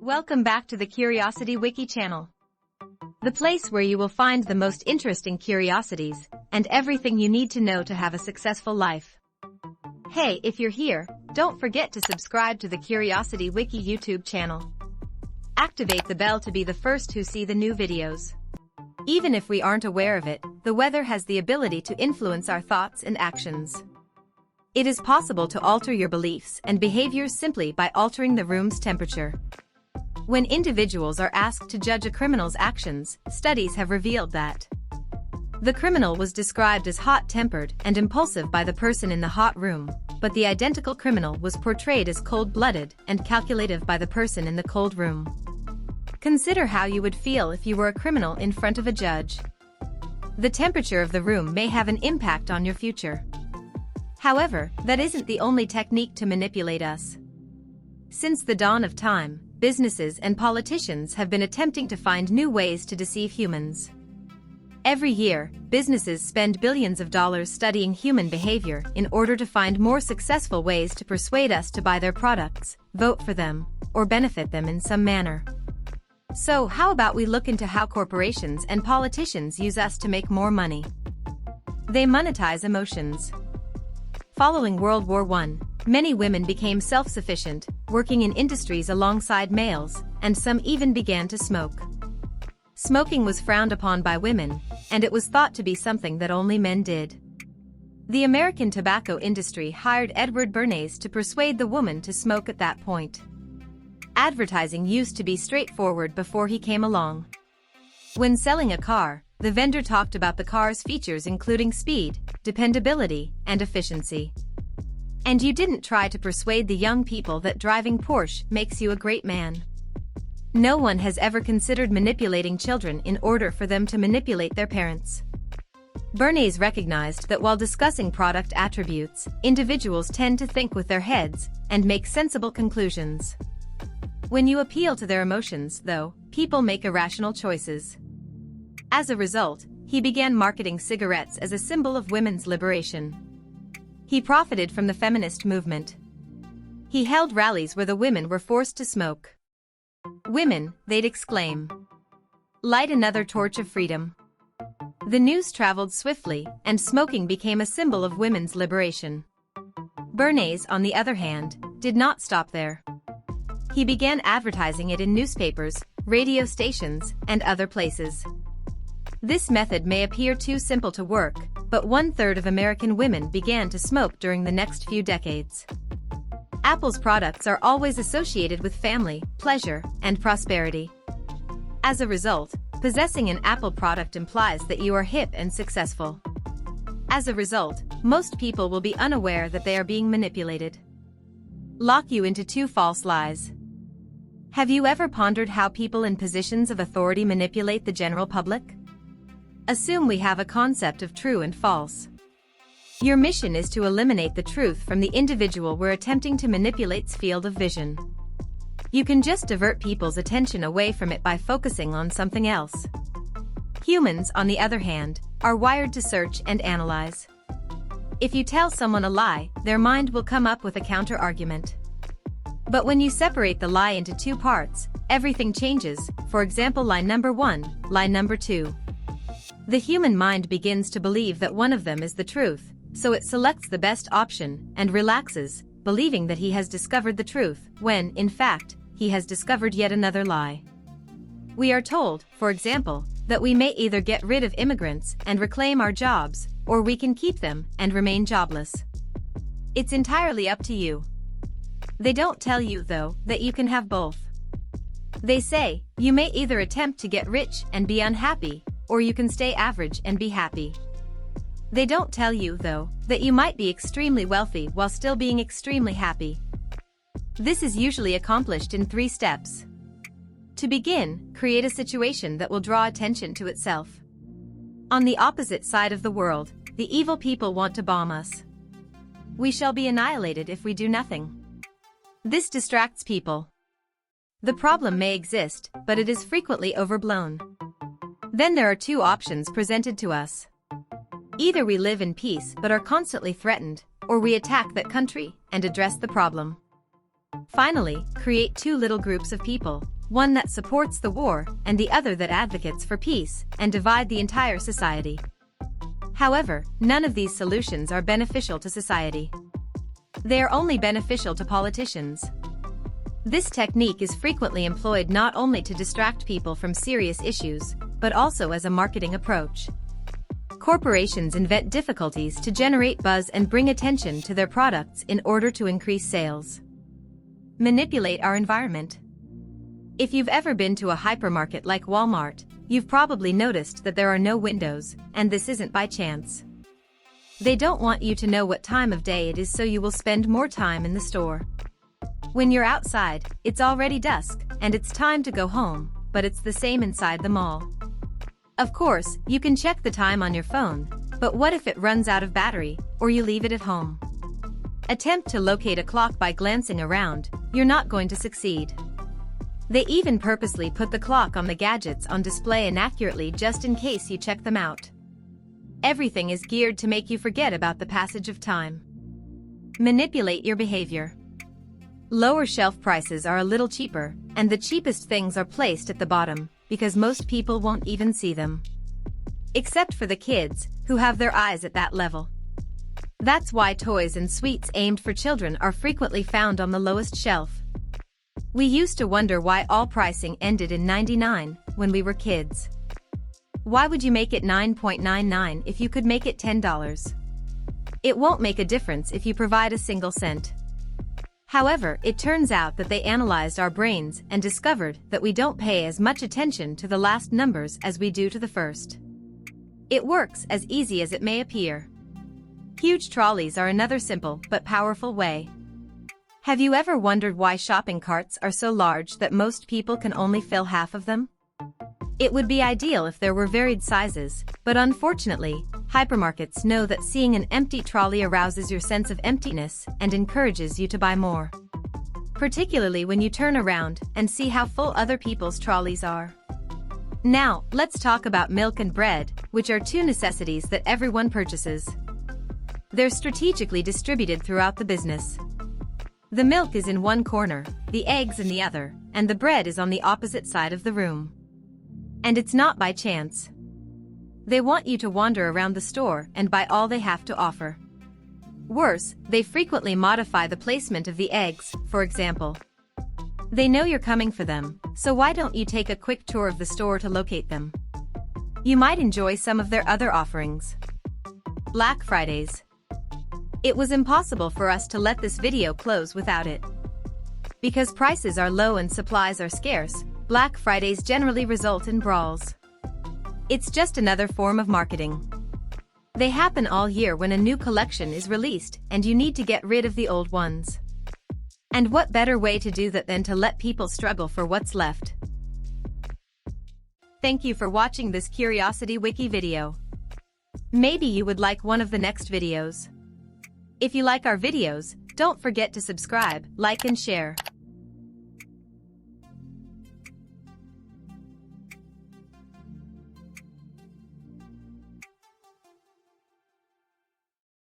Welcome back to the Curiosity Wiki channel, the place where you will find the most interesting curiosities and everything you need to know to have a successful life. Hey, if you're here, don't forget to subscribe to the Curiosity Wiki YouTube channel. Activate the bell to be the first to see the new videos. Even if we aren't aware of it, the weather has the ability to influence our thoughts and actions. It is possible to alter your beliefs and behaviors simply by altering the room's temperature. When individuals are asked to judge a criminal's actions, studies have revealed that the criminal was described as hot-tempered and impulsive by the person in the hot room, but the identical criminal was portrayed as cold-blooded and calculative by the person in the cold room. Consider how you would feel if you were a criminal in front of a judge. The temperature of the room may have an impact on your future. However, that isn't the only technique to manipulate us. Since the dawn of time, businesses and politicians have been attempting to find new ways to deceive humans. Every year, businesses spend billions of dollars studying human behavior in order to find more successful ways to persuade us to buy their products, vote for them, or benefit them in some manner. So, how about we look into how corporations and politicians use us to make more money? They monetize emotions. Following World War I, many women became self-sufficient, working in industries alongside males, and some even began to smoke. Smoking was frowned upon by women, and it was thought to be something that only men did. The American tobacco industry hired Edward Bernays to persuade the woman to smoke at that point. Advertising used to be straightforward before he came along. When selling a car, the vendor talked about the car's features including speed, dependability, and efficiency. And you didn't try to persuade the young people that driving Porsche makes you a great man. No one has ever considered manipulating children in order for them to manipulate their parents. Bernays recognized that while discussing product attributes, individuals tend to think with their heads and make sensible conclusions. When you appeal to their emotions, though, people make irrational choices. As a result, he began marketing cigarettes as a symbol of women's liberation. He profited from the feminist movement. He held rallies where the women were forced to smoke. "Women," they'd exclaim, "light another torch of freedom." The news traveled swiftly, and smoking became a symbol of women's liberation. Bernays, on the other hand, did not stop there. He began advertising it in newspapers, radio stations, and other places. This method may appear too simple to work, but 1/3 of American women began to smoke during the next few decades. Apple's products are always associated with family, pleasure, and prosperity. As a result, possessing an Apple product implies that you are hip and successful. As a result, most people will be unaware that they are being manipulated. Lock you into 2 false lies. Have you ever pondered how people in positions of authority manipulate the general public? Assume we have a concept of true and false. Your mission is to eliminate the truth from the individual we're attempting to manipulate's field of vision. You can just divert people's attention away from it by focusing on something else. Humans, on the other hand, are wired to search and analyze. If you tell someone a lie, their mind will come up with a counter-argument. But when you separate the lie into 2 parts, everything changes, for example lie number 1, lie number 2. The human mind begins to believe that one of them is the truth, so it selects the best option and relaxes, believing that he has discovered the truth, when, in fact, he has discovered yet another lie. We are told, for example, that we may either get rid of immigrants and reclaim our jobs, or we can keep them and remain jobless. It's entirely up to you. They don't tell you, though, that you can have both. They say, you may either attempt to get rich and be unhappy, or you can stay average and be happy. They don't tell you, though, that you might be extremely wealthy while still being extremely happy. This is usually accomplished in 3 steps. To begin, create a situation that will draw attention to itself. On the opposite side of the world, the evil people want to bomb us. We shall be annihilated if we do nothing. This distracts people. The problem may exist, but it is frequently overblown. Then there are 2 options presented to us. Either we live in peace but are constantly threatened, or we attack that country and address the problem. Finally, create two little groups of people, one that supports the war and the other that advocates for peace, and divide the entire society. However, none of these solutions are beneficial to society. They are only beneficial to politicians. This technique is frequently employed not only to distract people from serious issues, but also as a marketing approach. Corporations invent difficulties to generate buzz and bring attention to their products in order to increase sales. Manipulate our environment. If you've ever been to a hypermarket like Walmart, you've probably noticed that there are no windows, and this isn't by chance. They don't want you to know what time of day it is, so you will spend more time in the store. When you're outside, it's already dusk, and it's time to go home, but it's the same inside the mall. Of course, you can check the time on your phone, but what if it runs out of battery, or you leave it at home? Attempt to locate a clock by glancing around, you're not going to succeed. They even purposely put the clock on the gadgets on display inaccurately just in case you check them out. Everything is geared to make you forget about the passage of time. Manipulate your behavior. Lower shelf prices are a little cheaper, and the cheapest things are placed at the bottom, because most people won't even see them. Except for the kids, who have their eyes at that level. That's why toys and sweets aimed for children are frequently found on the lowest shelf. We used to wonder why all pricing ended in 99 when we were kids. Why would you make it 9.99 if you could make it $10? It won't make a difference if you provide a single cent. However, it turns out that they analyzed our brains and discovered that we don't pay as much attention to the last numbers as we do to the first. It works as easy as it may appear. Huge trolleys are another simple but powerful way. Have you ever wondered why shopping carts are so large that most people can only fill half of them? It would be ideal if there were varied sizes, but unfortunately, hypermarkets know that seeing an empty trolley arouses your sense of emptiness and encourages you to buy more. Particularly when you turn around and see how full other people's trolleys are. Now, let's talk about milk and bread, which are two necessities that everyone purchases. They're strategically distributed throughout the business. The milk is in one corner, the eggs in the other, and the bread is on the opposite side of the room. And it's not by chance. They want you to wander around the store and buy all they have to offer. Worse, they frequently modify the placement of the eggs, for example. They know you're coming for them, so why don't you take a quick tour of the store to locate them? You might enjoy some of their other offerings. Black Fridays. It was impossible for us to let this video close without it. Because prices are low and supplies are scarce, Black Fridays generally result in brawls. It's just another form of marketing. They happen all year when a new collection is released and you need to get rid of the old ones. And what better way to do that than to let people struggle for what's left? Thank you for watching this Curiosity Wiki video. Maybe you would like one of the next videos. If you like our videos, don't forget to subscribe, like and share.